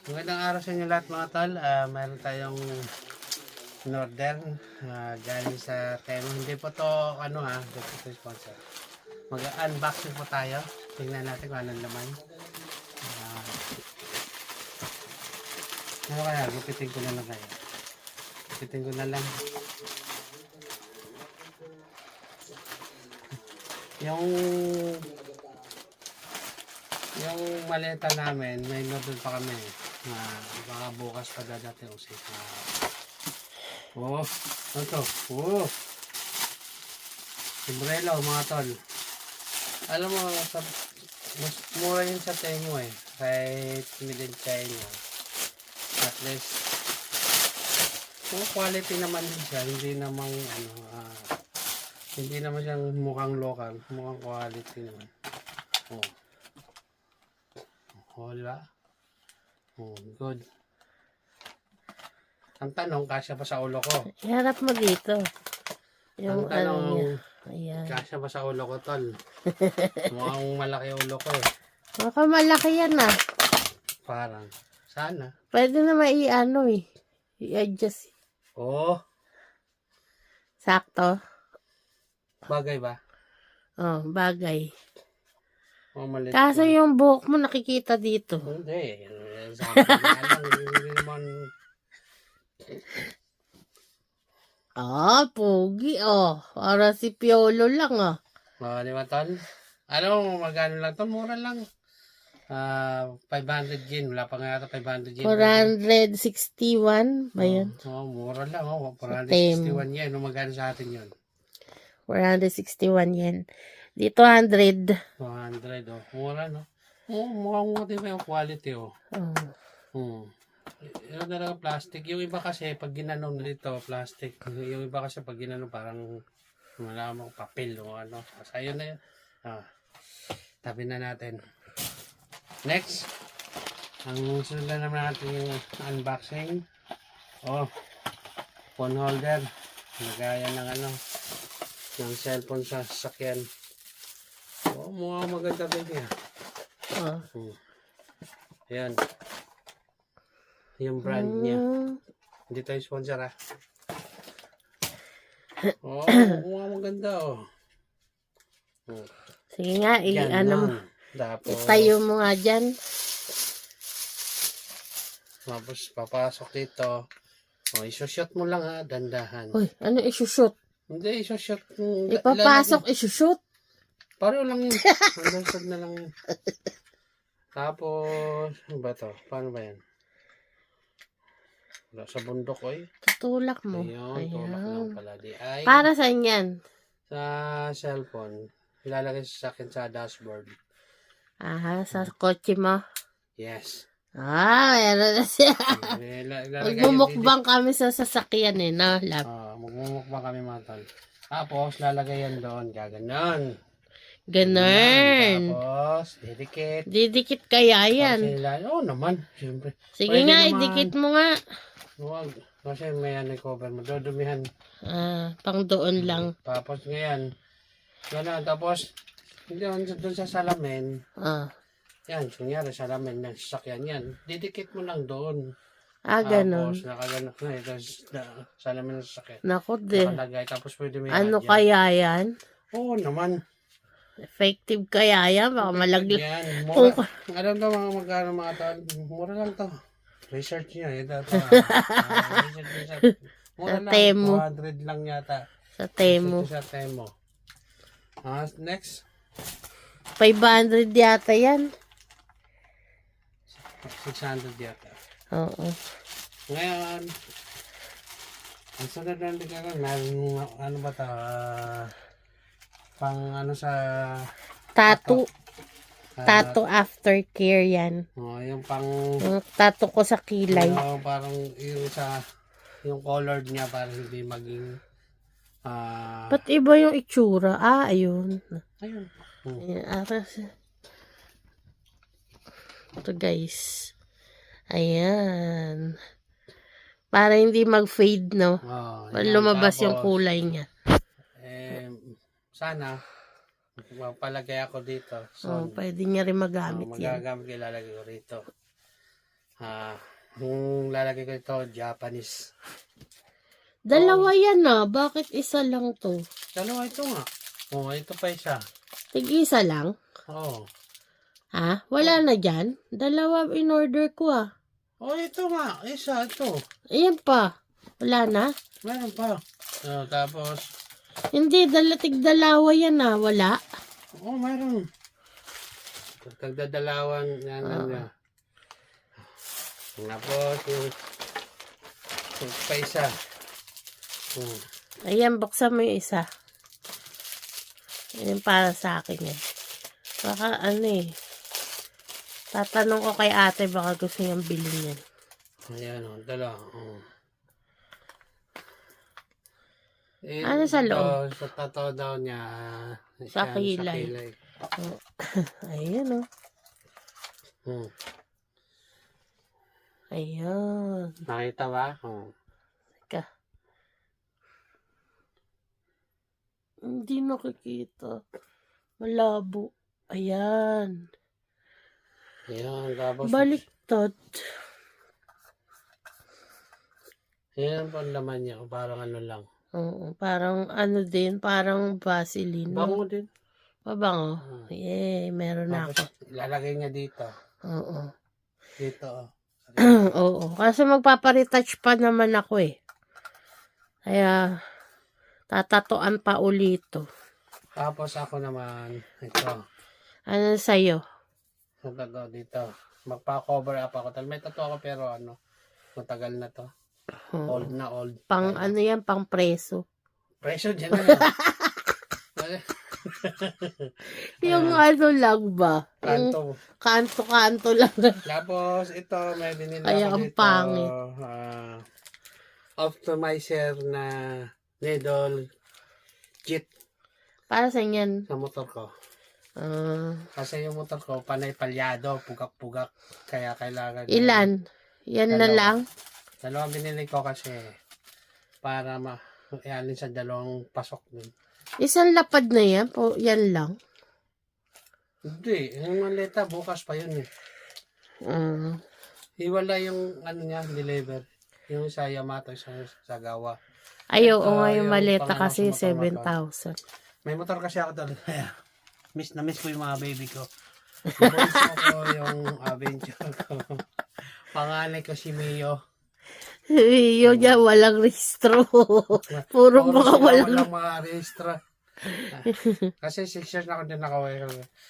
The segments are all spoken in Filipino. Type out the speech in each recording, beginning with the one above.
Magandang araw sa inyo lahat mga tol. Mayroon tayong in-order galing sa Temo. Hindi po to hindi po to sponsor. Mag-unboxing po tayo. Tingnan natin kung anong laman. Ano kaya? Gupitin ko na lang kaya. Gupitin ko na lang. Yung maleta namin, may noodle pa kami. Baka bukas pa dadating usik. Ano to? Sombrero mga tol. Alam mo, mas mura yun sa Temo eh. Kahit made in China. At least, kung quality naman din siya, hindi naman siyang mukhang local. Mukhang quality naman. Diba? Good. Ang tanong, kasya ba sa ulo ko? Iharap mo dito. Ang tanong, ayan. kasya ba sa ulo ko, tol? Mukhang malaki ulo ko eh. Baka malaki yan ah. Parang, sana. Pwede na i-adjust. Sakto. Bagay ba? Bagay. Malit Kaso yung buhok mo nakikita dito. Hindi. Sakto na lang. Hindi naman. Pogi para si Piolo lang Di ba, tol? Ano, magkano lang to? Mura lang. 500 yen. Wala pa nga yata 500 yen. 461 ba yan? Mura lang. 461 yen. Magkano sa atin yun? 461 yen. Dito 100. 200, mura, no? Mukhang diba yung quality, Yung talaga plastic. Yung iba kasi, pag ginanong dito, plastic. Yung iba kasi, pag ginanong, parang, wala mo, papel, o ano. Sayo na yun. Tabi na natin. Next. Ang sunod na naman natin yung unboxing. Phone holder. Nagaya ng ng cellphone sa sasakyan. Mukhang maganda din yan. Ayan. Yung brand niya. Hindi tayo sponsor mukhang maganda Sige nga, Tapos, itayo mo nga dyan. Tapos, papasok dito. Isushoot mo lang dandahan. Uy, ano isushoot? Hindi, isushoot. Ipapasok, isushoot? Pareho lang yun. Hanggang na lang yun. Tapos, ano ba ito? Paano ba yan? Sa bundok, Tutulak mo. Ayun, tulak lang pala. Para saan yan? Sa cellphone. Ilalagay sa akin sa dashboard. Sa kotse mo? Yes. Meron na siya. Magmumukbang kami sa sasakyan no? Magmumukbang kami mga tol. Tapos, lalagay yan doon. Gaganon. Ganun. Tapos, didikit. Didikit kaya yan. Naman. Siyempre. Sige Pwede nga, naman. idikit mo nga. Huwag. Kasi may cover mo. Dudumihan. Pang doon lang. Tapos ngayon. Gano'n. Tapos, doon sa salamin. Yan. Kunyari, salamin ng sasakyan yan. Didikit mo lang doon. Ganun. Tapos, nakaganak na. Tapos, salamin ng sasakyan. Naku, Nakalagay. Tapos, pwede may ano kaya yan? Oo naman. Effective kaya yan? Baka malaglag. Yan. Mura. Alam to magkano mga tao. Mura lang to. Research nyo. Research. Mura lang. Temo. 200 lang yata. Sa Temo. Sa Temo. Next. 500 yata yan. 600 yata. Oo. Ngayon, ang sunod na ligagan, meron ba ito? Pang sa Tattoo. Tattoo aftercare yan. Yung pang tattoo ko sa kilay. Parang yung colored niya para hindi maging ba't iba yung itsura? Ayun. Ayun. Ito guys. Ayan. Para hindi mag-fade, no? Para lumabas yung kulay niya. Sana magpalagay ako dito. So, pwede niya rin magamit yan. magagamit, ilalagay ko rito. Yung lalagay ko ito, Japanese. Dalawa yan ah. Bakit isa lang to? Dalawa ito nga. Oh, ito pa isa. Tig-isa lang? Oo. Ha? Wala na dyan? Dalawa in-order ko ah. Oh, ito nga. Isa, ito. Ayan pa. Wala na? Meron pa. Tapos, Hindi, tig-dalawa yan ah. Wala? oh, meron. Tagdadalawan yan niya. Tapos, yung pa isa. Ayan, buksan mo yung isa. Ayan para sa akin yan. Baka ano eh. Tatanong ko kay ate baka gusto niyang bilhin yan. Ayan o, dalawa. Ano sa loob? Sa tato daw niya. Sa yan, kilay. Oh. Ayan oh. Ayan. Nakita ba? Teka. Hindi nakikita. Malabo. Ayan. Ayan, tapos. Baliktad. Ayan po ang laman niya. Parang ano lang. Oo, parang ano din, parang Vaseline. Bango din. Pabango. Yay, meron na ako. Tapos, ilalagay niya dito. Oo. Dito, oh. Oo, kasi magpaparetouch pa naman ako eh. Kaya, tatatuan pa ulito. Tapos ako naman, ito. Ano sa'yo? Ito, dito. Magpa-cover up ako. May tattoo ako pero ano, matagal na to. Old na old. Pang ano yan, pang preso. Presyo dyan na yun. Yung ano lang ba? Kanto. Yung kanto-kanto lang. Tapos ito, may binili Ay, ako ang dito. pangit. Optimizer na needle kit Para sa yan. sa motor ko. Ah, Kasi yung motor ko, panay palyado, pugak-pugak. Kaya kailangan. ilan? Yan na Dalawa. lang? Dalawang binili ko kasi para ialin sa dalawang pasok din. Isang lapad na yan? Po, yan lang? Hindi, yung maleta bukas pa yun eh. Ah. Iwala yung ano niya, deliver. Yung sa Yamato, sa Gawa. Ay, oo Ito, nga yung yung maleta pang- kasi sa motor na 7,000. May motor kasi ako doon. Miss na miss ko yung mga baby ko. Bunso ko yung Avenger ko. Panganay ko si Mio. Yun niya, walang rehistro. Puro mga walang. Walang mga registra. Kasi 6 years na ako din nakaway.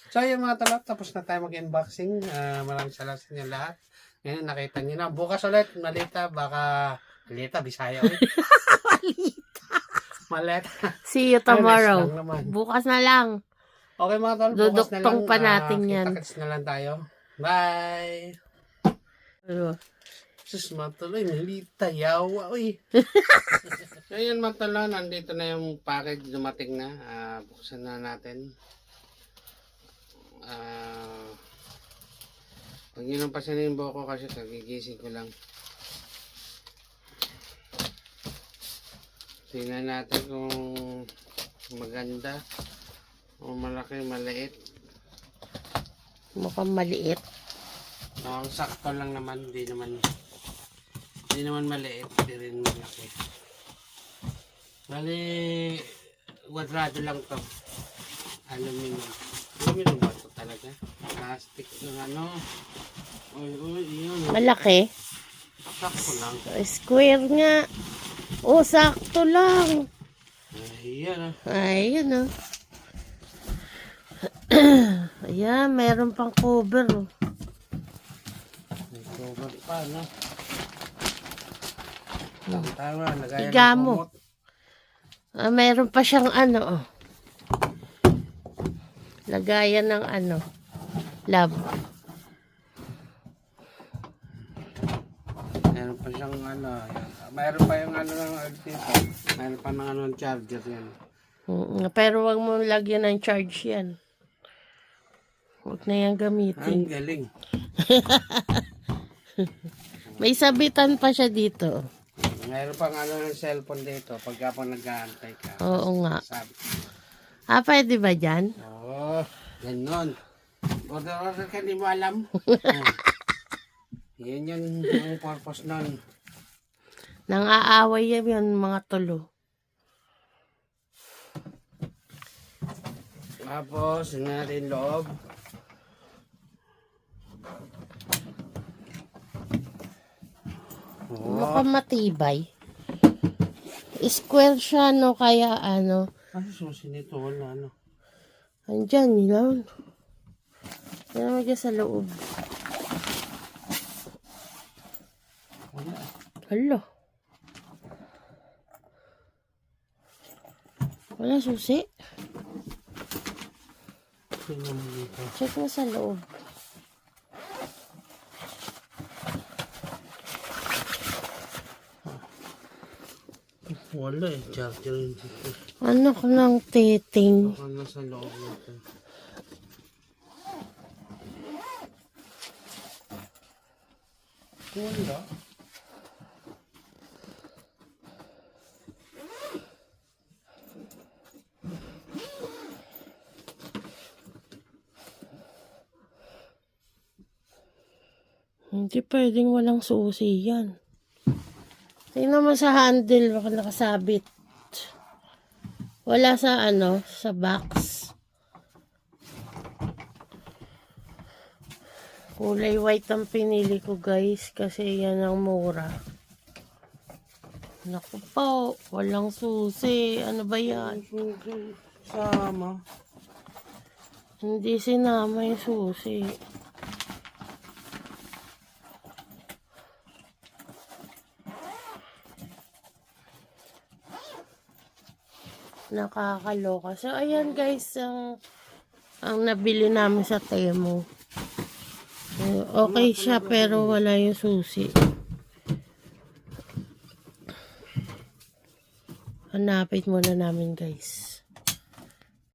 So yung mga talap, tapos na tayo mag-unboxing. Maraming salamat sa inyo lahat. Ngayon nakita niyo na. Bukas ulit, malita, baka malita, Bisaya ulit. Malita. See you tomorrow. Lang naman. Bukas na lang. Okay mga tol, bukas na lang. Duduktong pa natin yan. Kita-kits na lang tayo. Bye! Ano? Sus, matuloy, malita, yawa, uy. So, yun mga tol, nandito na yung package, dumating na. Buksan na natin. Pag yun ang pasanin ko kasi kagigising ko lang. Tingnan natin kung maganda o malaki, maliit. Mukhang maliit. Ang sakto lang naman, hindi naman maliit, hindi rin malaki. Bali, kwadrado lang to. Aluminum. Aluminum ba ito talaga? Plastic ng ano. Uy, yun. Malaki. Sakto lang. Square nga. Oh, sakto lang. Ayan. Ayun oh. Ayan, meron pang cover oh. May cover pa, no? Tama, lagayan Higa ng mo. kumot. Meron pa siyang ano oh. Lagayan ng ano. Love. Meron pa siyang ano. Yan. Mayroon pa yung ano ng dito. Mayroon pa ng ano ng charger yan. Pero wag mo lagyan ng charge yan. Huwag na yan Ang gamitin. galing. May sabitan pa siya dito. Mayroon pang ano ng cellphone dito pagka po nag-aantay ka. Oo nga. Sabi. Pwede ba dyan? Oo, ganon. Order ka, di mo alam. Yan yung purpose nun. Nang aaway yan mga tulo. Tapos, yun natin loob. Mukhang matibay. Square siya, no? Kaya ano. Ano susi nito? Wala, ano? Andyan, yun. Yan naman dyan sa loob. Wala. Hala. Wala susi. Tingnan mo dito. Check mo sa loob. Wala eh. Charger yun dito. Ano ko ng titing? Baka nasa loob nito. Wala. Hindi pwedeng walang susi yan. Tingnan mo sa handle, baka nakasabit. Wala sa ano, sa box. Kulay white ang pinili ko guys, kasi yan ang mura. Naku po, walang susi. Ano ba yan? Susi. Sama. Hindi sinama yung susi. Nakakaloka. So, ayan guys, ang nabili namin sa Temu. Okay siya, pero wala yung susi. Hanapin muna namin guys.